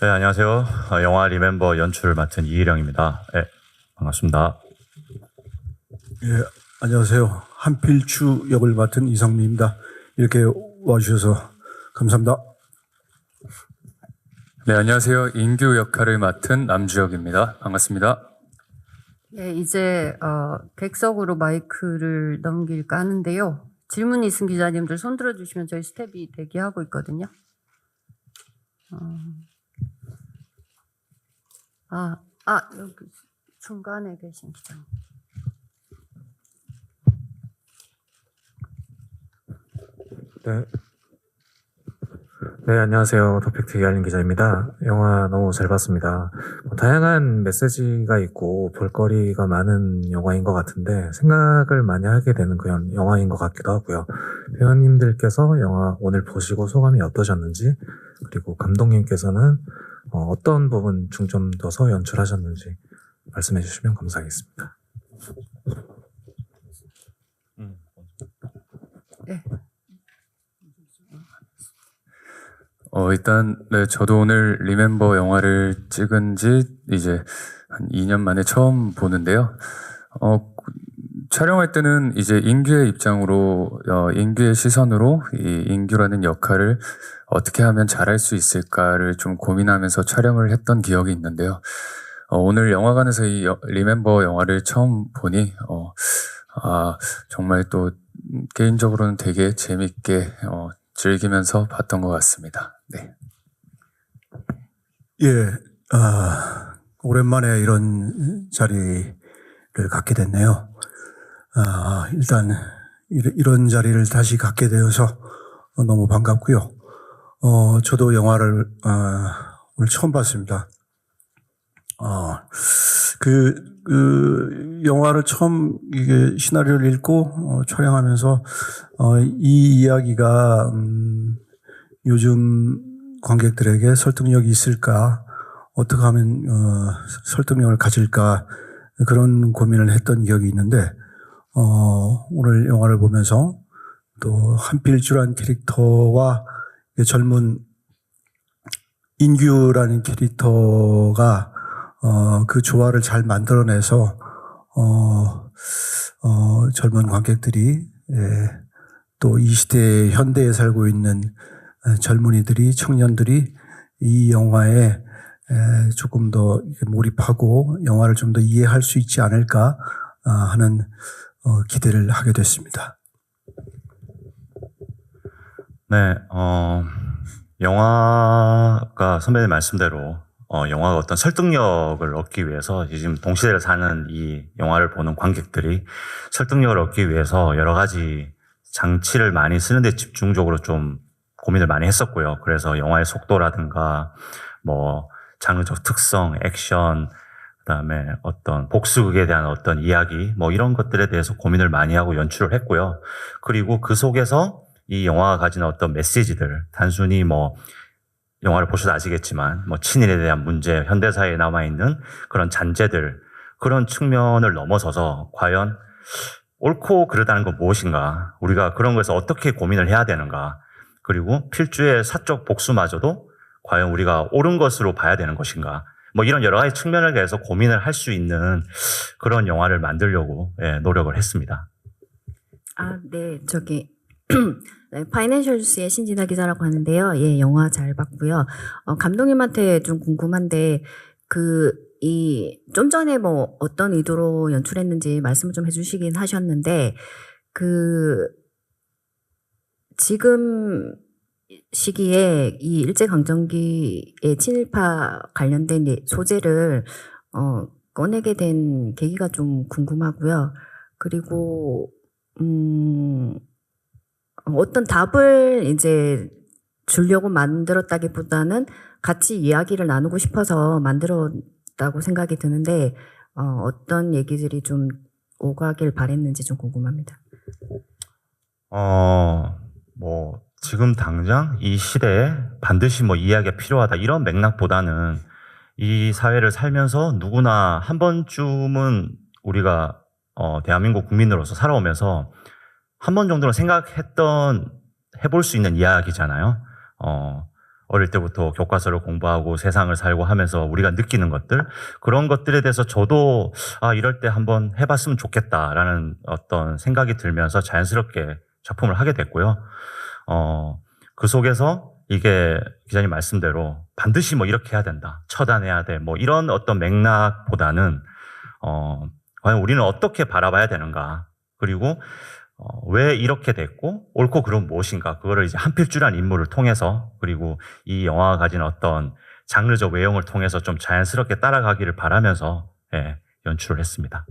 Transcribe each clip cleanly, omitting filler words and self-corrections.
네, 안녕하세요. 영화 리멤버 연출을 맡은 이희령입니다. 네, 반갑습니다. 예, 안녕하세요. 한필추 역을 맡은 이상민입니다. 이렇게 와주셔서 감사합니다. 네, 안녕하세요. 인규 역할을 맡은 남주혁입니다. 반갑습니다. 네, 이제 객석으로 마이크를 넘길까 하는데요. 질문이 있은 기자님들 손 들어주시면 저희 스텝이 대기하고 있거든요. 여기 중간에 계신 기자님. 네, 안녕하세요. 더팩트 이할린 기자입니다. 영화 너무 잘 봤습니다. 다양한 메시지가 있고 볼거리가 많은 영화인 것 같은데 생각을 많이 하게 되는 그런 영화인 것 같기도 하고요. 배우님들께서 영화 오늘 보시고 소감이 어떠셨는지, 그리고 감독님께서는 어떤 부분 중점 둬서 연출하셨는지 말씀해 주시면 감사하겠습니다. 네. 일단 네, 저도 오늘 리멤버 영화를 찍은 지 이제 한 2년 만에 처음 보는데요. 촬영할 때는 이제 인규의 입장으로 인규의 시선으로 이 인규라는 역할을 어떻게 하면 잘할 수 있을까를 좀 고민하면서 촬영을 했던 기억이 있는데요. 오늘 영화관에서 이 리멤버 영화를 처음 보니 정말 또 개인적으로는 되게 재밌게 즐기면서 봤던 것 같습니다. 네. 예, 오랜만에 이런 자리를 갖게 됐네요. 일단 이런 자리를 다시 갖게 되어서 너무 반갑고요. 저도 영화를 오늘 처음 봤습니다. 그 영화를 처음 이게 시나리오를 읽고 촬영하면서 이 이야기가 요즘 관객들에게 설득력이 있을까, 어떻게 하면 설득력을 가질까, 그런 고민을 했던 기억이 있는데 오늘 영화를 보면서 또 한필주라는 캐릭터와 젊은 인규라는 캐릭터가 그 조화를 잘 만들어내서 젊은 관객들이 또 이 시대에 현대에 살고 있는 젊은이들이, 청년들이 이 영화에 조금 더 몰입하고 영화를 좀 더 이해할 수 있지 않을까 하는 기대를 하게 됐습니다. 네, 영화가 선배님 말씀대로 영화가 어떤 설득력을 얻기 위해서 지금 동시대를 사는 이 영화를 보는 관객들이 설득력을 얻기 위해서 여러 가지 장치를 많이 쓰는데 집중적으로 좀 고민을 많이 했었고요. 그래서 영화의 속도라든가 뭐 장르적 특성, 액션, 그다음에 어떤 복수극에 대한 어떤 이야기, 뭐 이런 것들에 대해서 고민을 많이 하고 연출을 했고요. 그리고 그 속에서 이 영화가 가지는 어떤 메시지들, 단순히 뭐 영화를 보셔도 아시겠지만 뭐 친일에 대한 문제, 현대사회에 남아있는 그런 잔재들, 그런 측면을 넘어서서 과연 옳고 그르다는 건 무엇인가, 우리가 그런 것에서 어떻게 고민을 해야 되는가, 그리고 필주의 사적 복수마저도 과연 우리가 옳은 것으로 봐야 되는 것인가, 뭐 이런 여러 가지 측면을 대해서 고민을 할 수 있는 그런 영화를 만들려고 노력을 했습니다. 네, 네, 파이낸셜 뉴스의 신진아 기자라고 하는데요. 예, 영화 잘 봤고요. 감독님한테 좀 궁금한데, 좀 전에 뭐 어떤 의도로 연출했는지 말씀을 좀 해주시긴 하셨는데, 지금 시기에 이 일제강점기의 친일파 관련된 소재를 꺼내게 된 계기가 좀 궁금하고요. 그리고 어떤 답을 이제 주려고 만들었다기보다는 같이 이야기를 나누고 싶어서 만들었다고 생각이 드는데 어떤 얘기들이 좀 오가길 바랬는지 좀 궁금합니다. 뭐 지금 당장 이 시대에 반드시 뭐 이야기가 필요하다 이런 맥락보다는 이 사회를 살면서 누구나 한 번쯤은 우리가 대한민국 국민으로서 살아오면서 한 번 정도는 해볼 수 있는 이야기잖아요. 어릴 때부터 교과서를 공부하고 세상을 살고 하면서 우리가 느끼는 것들, 그런 것들에 대해서 저도 이럴 때 한번 해봤으면 좋겠다라는 어떤 생각이 들면서 자연스럽게 작품을 하게 됐고요. 그 속에서 이게 기자님 말씀대로 반드시 뭐 이렇게 해야 된다, 처단해야 돼, 뭐 이런 어떤 맥락보다는 과연 우리는 어떻게 바라봐야 되는가, 그리고 왜 이렇게 됐고 옳고 그름 무엇인가, 그거를 이제 한필줄한 인물을 통해서, 그리고 이 영화가 가진 어떤 장르적 외형을 통해서 좀 자연스럽게 따라가기를 바라면서 연출을 했습니다.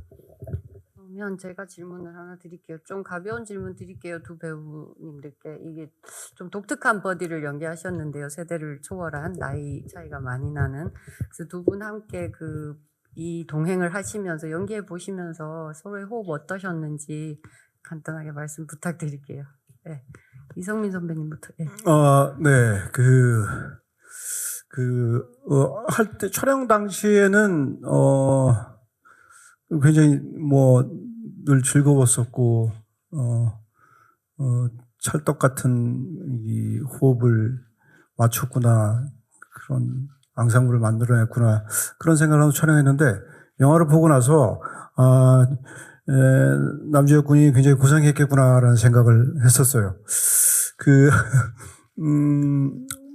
그러면 제가 질문을 하나 드릴게요. 좀 가벼운 질문 드릴게요. 두 배우님들께. 이게 좀 독특한 버디를 연기하셨는데요. 세대를 초월한, 나이 차이가 많이 나는. 그래서 두 분 함께 이 동행을 하시면서 연기해 보시면서 서로의 호흡 어떠셨는지 간단하게 말씀 부탁드릴게요. 네. 이성민 선배님부터. 네. 네, 할 때, 촬영 당시에는, 굉장히 늘 즐거웠었고, 찰떡 같은 이 호흡을 맞췄구나, 그런 앙상블을 만들어냈구나, 그런 생각을 하고 촬영했는데, 영화를 보고 나서, 남주혁 군이 굉장히 고생했겠구나라는 생각을 했었어요.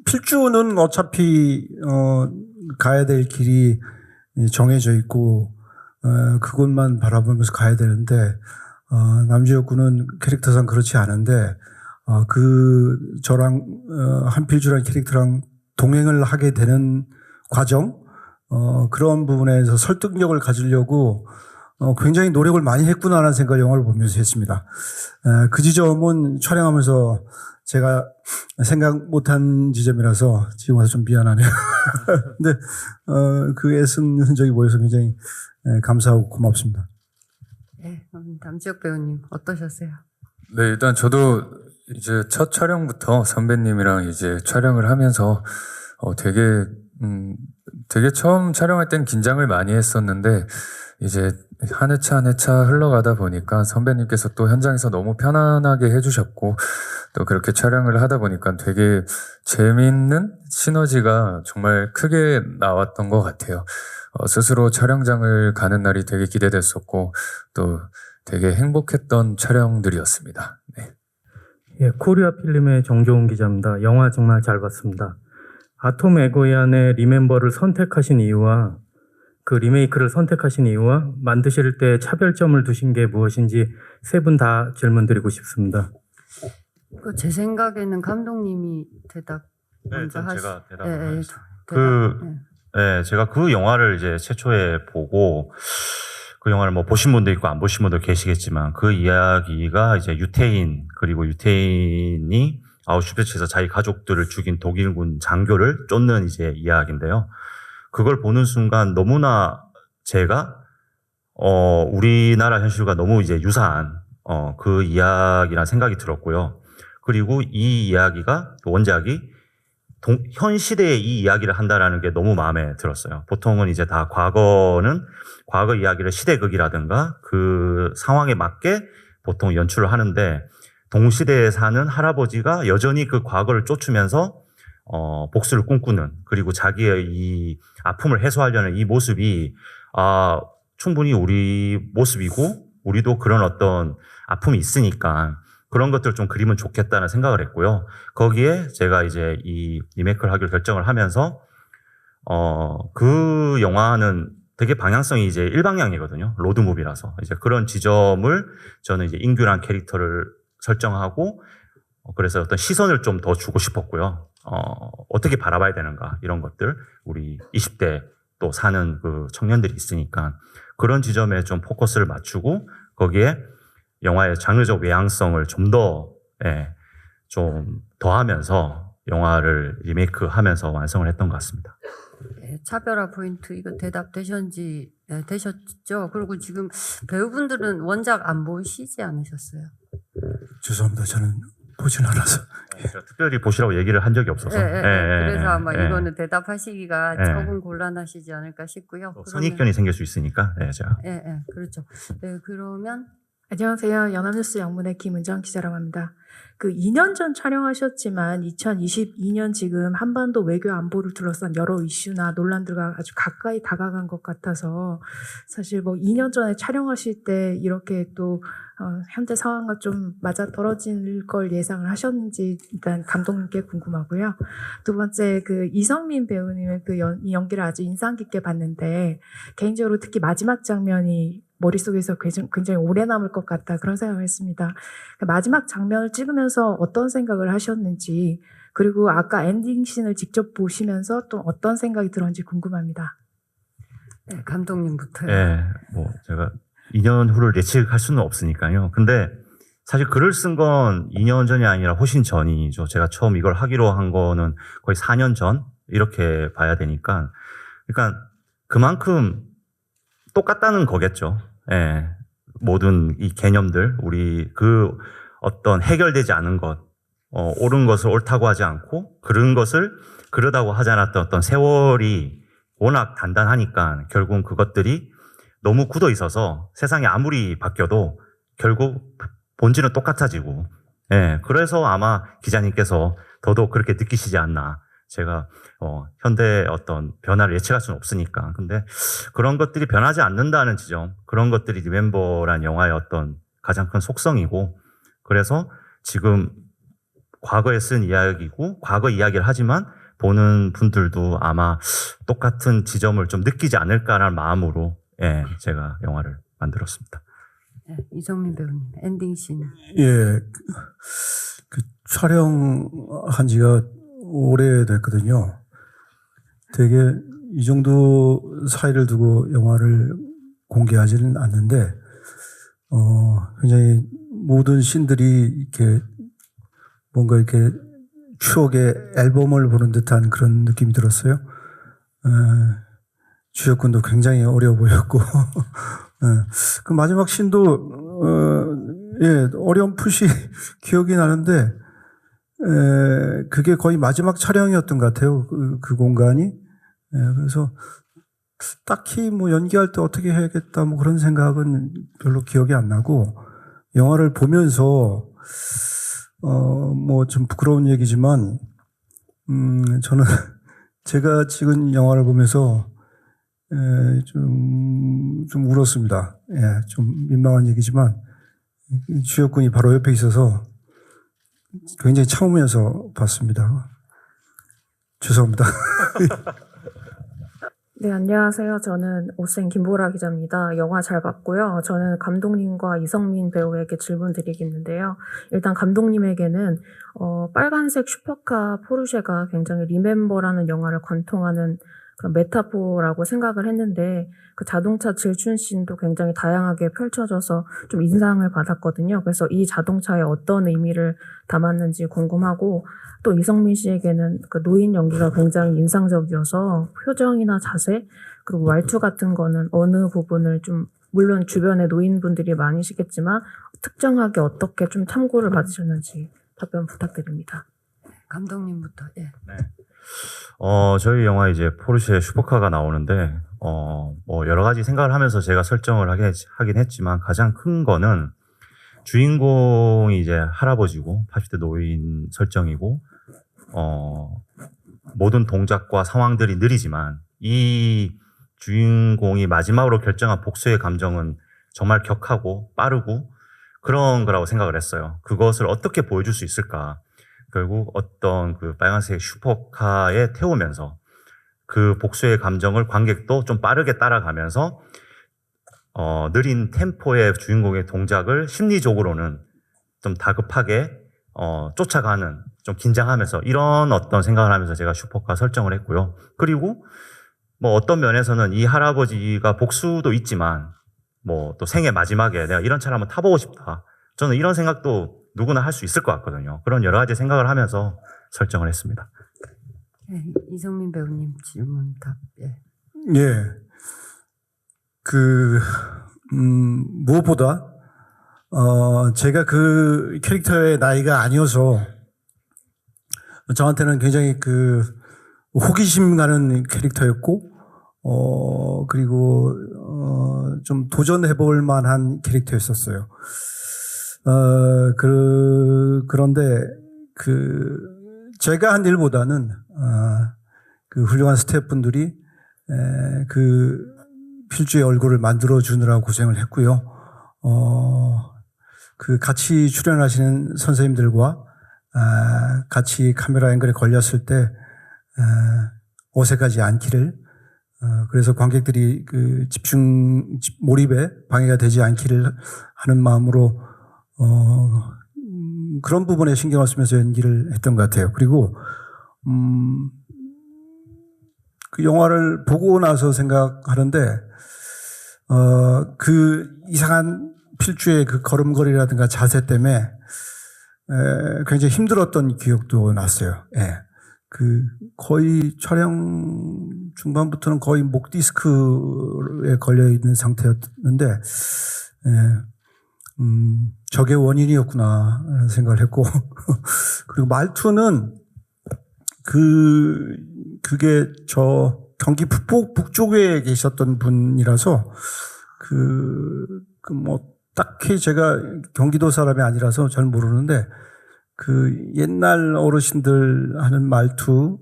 필주는 어차피, 가야 될 길이 정해져 있고, 그것만 바라보면서 가야 되는데, 남주혁 군은 캐릭터상 그렇지 않은데, 저랑, 한필주라는 캐릭터랑 동행을 하게 되는 과정, 그런 부분에서 설득력을 가지려고, 굉장히 노력을 많이 했구나라는 생각을 영화를 보면서 했습니다. 그 지점은 촬영하면서 제가 생각 못한 지점이라서 지금 와서 좀 미안하네요. 근데, 그 애쓴 흔적이 보여서 굉장히 감사하고 고맙습니다. 네, 남지혁 배우님 어떠셨어요? 네, 일단 저도 이제 첫 촬영부터 선배님이랑 이제 촬영을 하면서 되게 처음 촬영할 땐 긴장을 많이 했었는데 이제 한 회차 한 회차 흘러가다 보니까 선배님께서 또 현장에서 너무 편안하게 해주셨고 또 그렇게 촬영을 하다 보니까 되게 재미있는 시너지가 정말 크게 나왔던 것 같아요. 스스로 촬영장을 가는 날이 되게 기대됐었고 또 되게 행복했던 촬영들이었습니다. 네. 예, 코리아 필름의 정종훈 기자입니다. 영화 정말 잘 봤습니다. 아톰 에고이안의 리멤버를 선택하신 이유와 그 리메이크를 선택하신 이유와 만드실 때 차별점을 두신 게 무엇인지 세 분 다 질문 드리고 싶습니다. 제 생각에는 감독님이 대답 네, 먼저 좀 하시. 제가 대답을 하겠습니다. 네. 네, 제가 그 영화를 이제 최초에 보고 그 영화를 뭐 보신 분도 있고 안 보신 분도 계시겠지만 그 이야기가 이제 유태인, 그리고 유태인이 아우슈비츠에서 자기 가족들을 죽인 독일군 장교를 쫓는 이제 이야기인데요. 그걸 보는 순간 너무나 제가 우리나라 현실과 너무 이제 유사한 그 이야기란 생각이 들었고요. 그리고 이 이야기가, 원작이 현 시대에 이 이야기를 한다라는 게 너무 마음에 들었어요. 보통은 이제 다 과거 이야기를 시대극이라든가 그 상황에 맞게 보통 연출을 하는데, 동시대에 사는 할아버지가 여전히 그 과거를 쫓으면서 복수를 꿈꾸는, 그리고 자기의 이 아픔을 해소하려는 이 모습이 충분히 우리 모습이고 우리도 그런 어떤 아픔이 있으니까 그런 것들을 좀 그리면 좋겠다는 생각을 했고요. 거기에 제가 이제 이 리메이크를 하기로 결정을 하면서 그 영화는 되게 방향성이 이제 일방향이거든요. 로드무비라서 이제 그런 지점을 저는 이제 인규란 캐릭터를 설정하고 그래서 어떤 시선을 좀 더 주고 싶었고요. 어떻게 바라봐야 되는가, 이런 것들, 우리 20대 또 사는 그 청년들이 있으니까 그런 지점에 좀 포커스를 맞추고 거기에 영화의 장르적 외향성을 좀 더하면서 영화를 리메이크하면서 완성을 했던 것 같습니다. 네, 차별화 포인트 이거 대답되셨는지 되셨죠? 그리고 지금 배우분들은 원작 안 보시지 않으셨어요? 죄송합니다. 저는 보진 않아서. 제가 특별히 보시라고 얘기를 한 적이 없어서. 그래서 아마 이거는 대답하시기가 예. 조금 곤란하시지 않을까 싶고요. 선입견이 생길 수 있으니까. 제가. 그렇죠. 네, 그러면 안녕하세요. 연합뉴스 영문의 김은정 기자라고 합니다. 그 2년 전 촬영하셨지만 2022년 지금 한반도 외교 안보를 둘러싼 여러 이슈나 논란들과 아주 가까이 다가간 것 같아서 사실 뭐 2년 전에 촬영하실 때 이렇게 또 현재 상황과 좀 맞아 떨어질 걸 예상을 하셨는지 일단 감독님께 궁금하고요. 두 번째 그 이성민 배우님의 이 연기를 아주 인상 깊게 봤는데 개인적으로 특히 마지막 장면이 머릿속에서 굉장히 오래 남을 것 같다 그런 생각을 했습니다. 마지막 장면을 찍으면서 어떤 생각을 하셨는지 그리고 아까 엔딩씬을 직접 보시면서 또 어떤 생각이 들었는지 궁금합니다. 네, 감독님부터요. 예, 뭐 제가 2년 후를 예측할 수는 없으니까요. 근데 사실 글을 쓴 건 2년 전이 아니라 훨씬 전이죠. 제가 처음 이걸 하기로 한 거는 거의 4년 전 이렇게 봐야 되니까, 그러니까 그만큼 똑같다는 거겠죠. 예, 모든 이 개념들, 우리 그 어떤 해결되지 않은 것, 옳은 것을 옳다고 하지 않고 그른 것을 그러다고 하지 않았던 어떤 세월이 워낙 단단하니까 결국은 그것들이 너무 굳어 있어서 세상이 아무리 바뀌어도 결국 본질은 똑같아지고, 예, 그래서 아마 기자님께서 더더욱 그렇게 느끼시지 않나. 제가 현대의 어떤 변화를 예측할 수는 없으니까. 근데 그런 것들이 변하지 않는다는 지점, 그런 것들이 리멤버란 영화의 어떤 가장 큰 속성이고, 그래서 지금 과거에 쓴 이야기고 과거 이야기를 하지만 보는 분들도 아마 똑같은 지점을 좀 느끼지 않을까라는 마음으로, 예, 제가 영화를 만들었습니다. 네, 이성민 배우님 엔딩씬. 예, 그 촬영한 지가 오래됐거든요. 되게 이 정도 사이를 두고 영화를 공개하지는 않는데, 굉장히 모든 씬들이 이렇게 뭔가 이렇게 추억의 앨범을 보는 듯한 그런 느낌이 들었어요. 주역군도 굉장히 어려워 보였고, 그 마지막 씬도, 예, 어렴풋이 기억이 나는데, 그게 거의 마지막 촬영이었던 것 같아요. 그 공간이. 그래서 딱히 뭐 연기할 때 어떻게 해야겠다 뭐 그런 생각은 별로 기억이 안 나고, 영화를 보면서, 뭐 좀 부끄러운 얘기지만, 저는 제가 찍은 영화를 보면서, 좀 울었습니다. 예, 좀 민망한 얘기지만, 주역군이 바로 옆에 있어서 굉장히 참으면서 봤습니다. 죄송합니다. 네, 안녕하세요. 저는 오센 김보라 기자입니다. 영화 잘 봤고요. 저는 감독님과 이성민 배우에게 질문 드리겠는데요. 일단 감독님에게는 빨간색 슈퍼카 포르쉐가 굉장히 리멤버라는 영화를 관통하는 그런 메타포라고 생각을 했는데 그 자동차 질주 씬도 굉장히 다양하게 펼쳐져서 좀 인상을 받았거든요. 그래서 이 자동차에 어떤 의미를 담았는지 궁금하고 또 이성민 씨에게는 그 노인 연기가 굉장히 인상적이어서 표정이나 자세 그리고 말투 같은 거는 어느 부분을 좀 물론 주변에 노인분들이 많으시겠지만 특정하게 어떻게 좀 참고를 받으셨는지 답변 부탁드립니다. 감독님부터. 예. 네. 저희 영화 이제 포르쉐 슈퍼카가 나오는데, 뭐 여러 가지 생각을 하면서 제가 설정을 하긴 했지만 가장 큰 거는 주인공이 이제 할아버지고 80대 노인 설정이고, 모든 동작과 상황들이 느리지만 이 주인공이 마지막으로 결정한 복수의 감정은 정말 격하고 빠르고 그런 거라고 생각을 했어요. 그것을 어떻게 보여줄 수 있을까? 결국 어떤 그 빨간색 슈퍼카에 태우면서 그 복수의 감정을 관객도 좀 빠르게 따라가면서 느린 템포의 주인공의 동작을 심리적으로는 좀 다급하게 쫓아가는, 좀 긴장하면서 이런 어떤 생각을 하면서 제가 슈퍼카 설정을 했고요. 그리고 뭐 어떤 면에서는 이 할아버지가 복수도 있지만 뭐 또 생애 마지막에 내가 이런 차를 한번 타보고 싶다. 저는 이런 생각도 누구나 할 수 있을 것 같거든요. 그런 여러 가지 생각을 하면서 설정을 했습니다. 네, 이성민 배우님 질문 답. 예. 예. 무엇보다, 제가 그 캐릭터의 나이가 아니어서 저한테는 굉장히 호기심 가는 캐릭터였고, 그리고, 좀 도전해볼 만한 캐릭터였었어요. 그런데 제가 한 일보다는 그 훌륭한 스태프분들이 필주의 얼굴을 만들어 주느라 고생을 했고요. 같이 출연하시는 선생님들과 같이 카메라 앵글에 걸렸을 때 어색하지 않기를, 그래서 관객들이 몰입에 방해가 되지 않기를 하는 마음으로 그런 부분에 신경을 쓰면서 연기를 했던 것 같아요. 그리고 그 영화를 보고 나서 생각하는데 이상한 필주의 걸음걸이라든가 자세 때문에 굉장히 힘들었던 기억도 났어요. 예. 거의 촬영 중반부터는 거의 목 디스크에 걸려 있는 상태였는데, 저게 원인이었구나 라는 생각을 했고, 그리고 말투는 그게 저 경기 북쪽에 계셨던 분이라서 딱히 제가 경기도 사람이 아니라서 잘 모르는데 옛날 어르신들 하는 말투,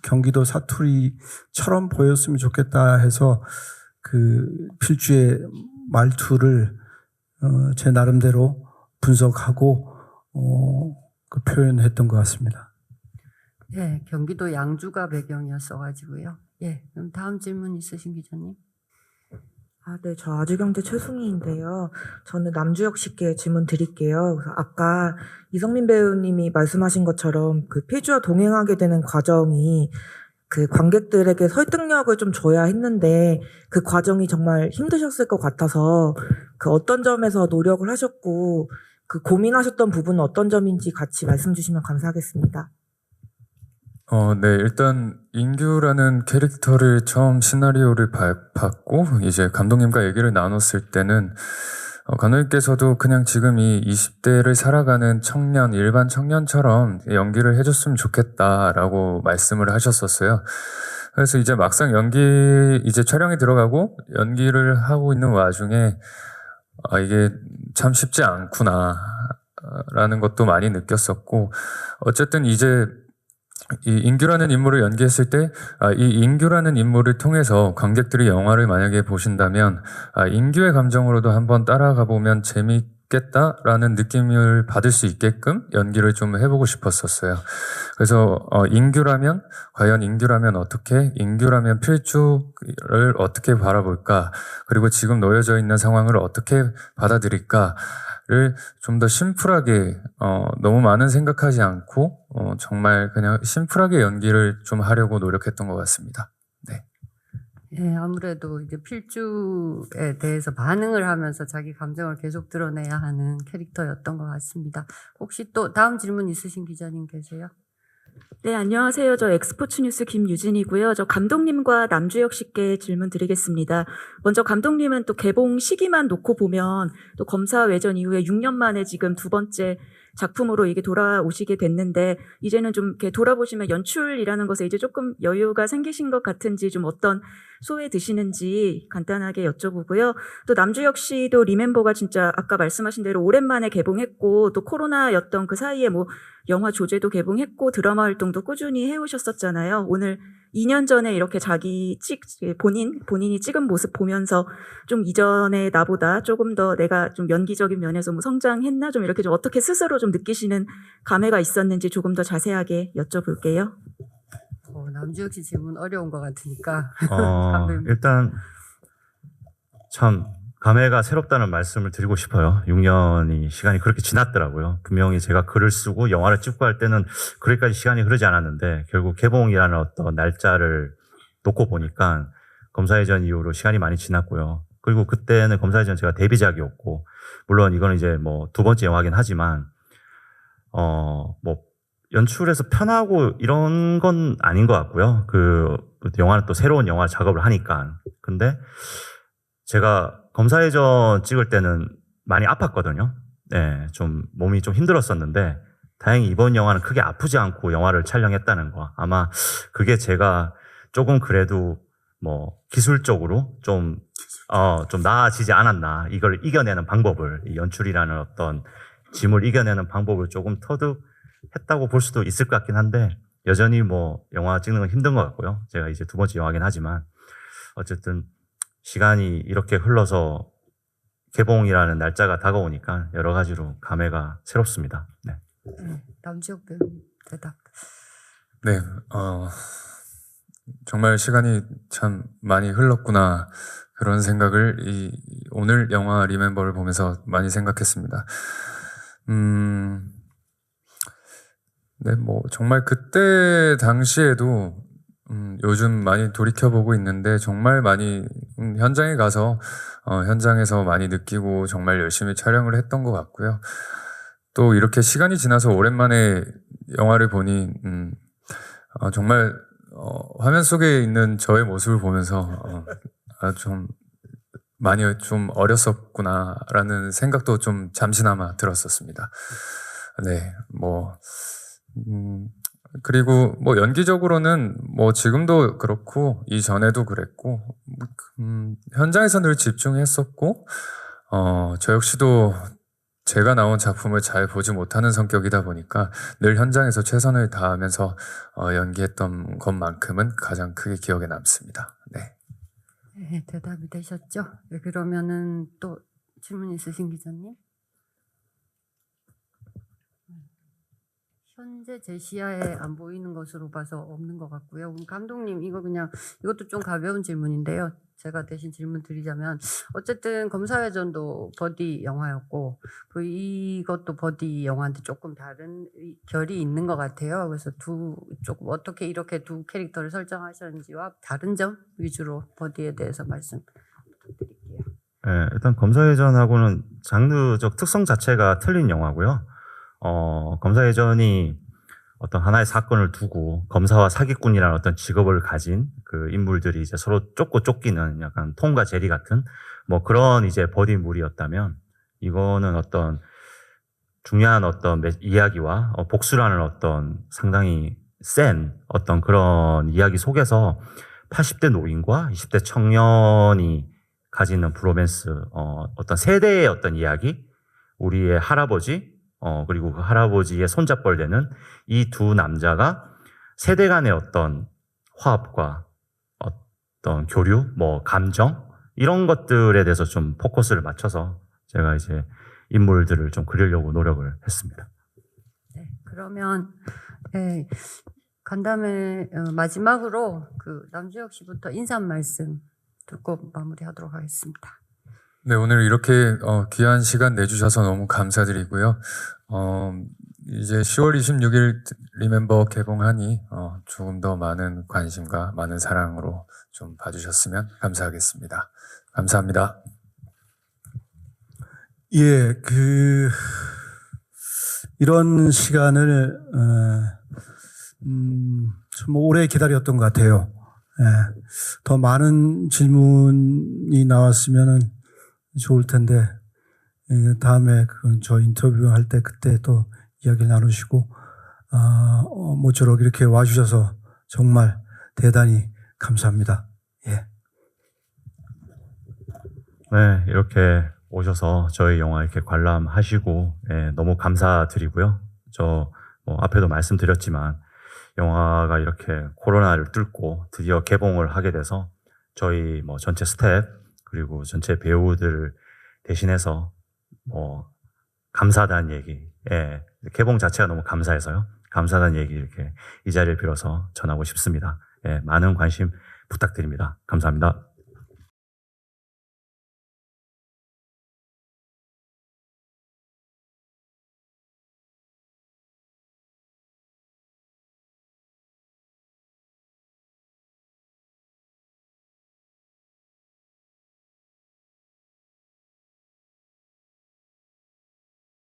경기도 사투리처럼 보였으면 좋겠다 해서 필주의 말투를 제 나름대로 분석하고 표현했던 것 같습니다. 예, 경기도 양주가 배경이었어가지고요. 예, 그럼 다음 질문 있으신 기자님? 네, 저 아주경제 최승희인데요. 저는 남주혁 씨께 질문 드릴게요. 그래서 아까 이성민 배우님이 말씀하신 것처럼 필주와 동행하게 되는 과정이 관객들에게 설득력을 좀 줘야 했는데 그 과정이 정말 힘드셨을 것 같아서 어떤 점에서 노력을 하셨고 고민하셨던 부분은 어떤 점인지 같이 말씀 주시면 감사하겠습니다. 네, 일단 인규라는 캐릭터를 처음 시나리오를 받고 이제 감독님과 얘기를 나눴을 때는 감독님께서도 그냥 지금 이 20대를 살아가는 청년, 일반 청년처럼 연기를 해줬으면 좋겠다라고 말씀을 하셨었어요. 그래서 이제 막상 이제 촬영에 들어가고 연기를 하고 있는 와중에 이게 참 쉽지 않구나 라는 것도 많이 느꼈었고, 어쨌든 이제 이 인규라는 인물을 연기했을 때, 이 인규라는 인물을 통해서 관객들이 영화를 만약에 보신다면, 인규의 감정으로도 한번 따라가 보면 재밌겠다라는 느낌을 받을 수 있게끔 연기를 좀 해보고 싶었었어요. 그래서 과연 인규라면 어떻게, 인규라면 필주를 어떻게 바라볼까, 그리고 지금 놓여져 있는 상황을 어떻게 받아들일까, 를 좀 더 심플하게 너무 많은 생각하지 않고 정말 그냥 심플하게 연기를 좀 하려고 노력했던 것 같습니다. 네. 예, 아무래도 이제 필주에 대해서 반응을 하면서 자기 감정을 계속 드러내야 하는 캐릭터였던 것 같습니다. 혹시 또 다음 질문 있으신 기자님 계세요? 네, 안녕하세요. 저 엑스포츠 뉴스 김유진이고요. 저 감독님과 남주혁 씨께 질문 드리겠습니다. 먼저 감독님은 또 개봉 시기만 놓고 보면 또 검사 외전 이후에 6년 만에 지금 두 번째 작품으로 이게 돌아오시게 됐는데, 이제는 좀 이렇게 돌아보시면 연출이라는 것에 이제 조금 여유가 생기신 것 같은지, 좀 어떤 소회 드시는지 간단하게 여쭤보고요. 또 남주혁 씨도 리멤버가 진짜 아까 말씀하신 대로 오랜만에 개봉했고, 또 코로나였던 그 사이에 영화 조제도 개봉했고 드라마 활동도 꾸준히 해오셨었잖아요. 오늘 2년 전에 이렇게 본인이 찍은 모습 보면서 좀 이전에 나보다 조금 더 내가 좀 연기적인 면에서 성장했나, 좀 이렇게 좀 어떻게 스스로 좀 느끼시는 감회가 있었는지 조금 더 자세하게 여쭤볼게요. 남주혁 씨 질문 어려운 것 같으니까. 일단 참 감회가 새롭다는 말씀을 드리고 싶어요. 6년이 시간이 그렇게 지났더라고요. 분명히 제가 글을 쓰고 영화를 찍고 할 때는 그렇게까지 시간이 흐르지 않았는데, 결국 개봉이라는 어떤 날짜를 놓고 보니까 검사회전 이후로 시간이 많이 지났고요. 그리고 그때는 검사회전 제가 데뷔작이었고, 물론 이거는 이제 두 번째 영화긴 하지만 연출에서 편하고 이런 건 아닌 것 같고요. 영화는 또 새로운 영화 작업을 하니까. 근데 제가 검사회전 찍을 때는 많이 아팠거든요. 네, 좀 몸이 좀 힘들었었는데, 다행히 이번 영화는 크게 아프지 않고 영화를 촬영했다는 거. 아마 그게 제가 조금 그래도 뭐 기술적으로 좀 나아지지 않았나, 이걸 이겨내는 방법을, 이 연출이라는 어떤 짐을 이겨내는 방법을 조금 터득했다고 볼 수도 있을 것 같긴 한데, 여전히 뭐 영화 찍는 건 힘든 것 같고요. 제가 이제 2번째 영화긴 하지만 어쨌든 시간이 이렇게 흘러서 개봉이라는 날짜가 다가오니까 여러 가지로 감회가 새롭습니다. 네. 남주혁 배우님 대답. 네, 정말 시간이 참 많이 흘렀구나, 그런 생각을 오늘 영화 리멤버를 보면서 많이 생각했습니다. 네, 뭐 정말 그때 당시에도 요즘 많이 돌이켜보고 있는데 정말 많이 현장에 가서 현장에서 많이 느끼고 정말 열심히 촬영을 했던 것 같고요. 또 이렇게 시간이 지나서 오랜만에 영화를 보니 정말 화면 속에 있는 저의 모습을 보면서 좀 많이 좀 어렸었구나라는 생각도 좀 잠시나마 들었었습니다. 네, 뭐 그리고 뭐 연기적으로는 뭐 지금도 그렇고 이전에도 그랬고 현장에서 늘 집중했었고 저 역시도 제가 나온 작품을 잘 보지 못하는 성격이다 보니까 늘 현장에서 최선을 다하면서 연기했던 것만큼은 가장 크게 기억에 남습니다. 네. 네, 대답이 되셨죠? 네, 그러면은 또 질문 있으신 기자님? 현재 제 시야에 안 보이는 것으로 봐서 없는 것 같고요. 그럼 감독님, 이것도 좀 가벼운 질문인데요. 제가 대신 질문 드리자면, 어쨌든 검사회전도 버디 영화였고, 이것도 버디 영화인데 조금 다른 결이 있는 것 같아요. 그래서 조금 어떻게 이렇게 두 캐릭터를 설정하셨는지와 다른 점 위주로 버디에 대해서 말씀 부탁드릴게요. 네, 일단 검사회전하고는 장르적 특성 자체가 틀린 영화고요. 검사회전이 어떤 하나의 사건을 두고 검사와 사기꾼이라는 어떤 직업을 가진 그 인물들이 이제 서로 쫓고 쫓기는 약간 톰과 제리 같은 뭐 그런 이제 버디물이었다면, 이거는 어떤 중요한 어떤 이야기와 복수라는 어떤 상당히 센 어떤 그런 이야기 속에서 80대 노인과 20대 청년이 가지는 브로맨스, 어떤 세대의 어떤 이야기, 우리의 할아버지, 그리고 그 할아버지의 손잡벌 되는 이 두 남자가 세대 간의 어떤 화합과 어떤 교류, 뭐 감정, 이런 것들에 대해서 좀 포커스를 맞춰서 제가 이제 인물들을 좀 그리려고 노력을 했습니다. 네, 그러면 간담회 마지막으로 남주혁 씨부터 인사 말씀 듣고 마무리하도록 하겠습니다. 네, 오늘 이렇게 귀한 시간 내주셔서 너무 감사드리고요. 이제 10월 26일 리멤버 개봉하니 조금 더 많은 관심과 많은 사랑으로 좀 봐주셨으면 감사하겠습니다. 감사합니다. 예, 이런 시간을 참 오래 기다렸던 것 같아요. 예, 더 많은 질문이 나왔으면은 좋을 텐데, 다음에 저 인터뷰 할 때 그때 또 이야기를 나누시고, 모쪼록 이렇게 와주셔서 정말 대단히 감사합니다. 예. 네, 이렇게 오셔서 저희 영화 이렇게 관람하시고, 너무 감사드리고요. 앞에도 말씀드렸지만, 영화가 이렇게 코로나를 뚫고 드디어 개봉을 하게 돼서 저희 전체 스태프, 그리고 전체 배우들을 대신해서 감사하다는 얘기, 개봉 자체가 너무 감사해서요. 감사하다는 얘기 이렇게 이 자리를 빌어서 전하고 싶습니다. 많은 관심 부탁드립니다. 감사합니다.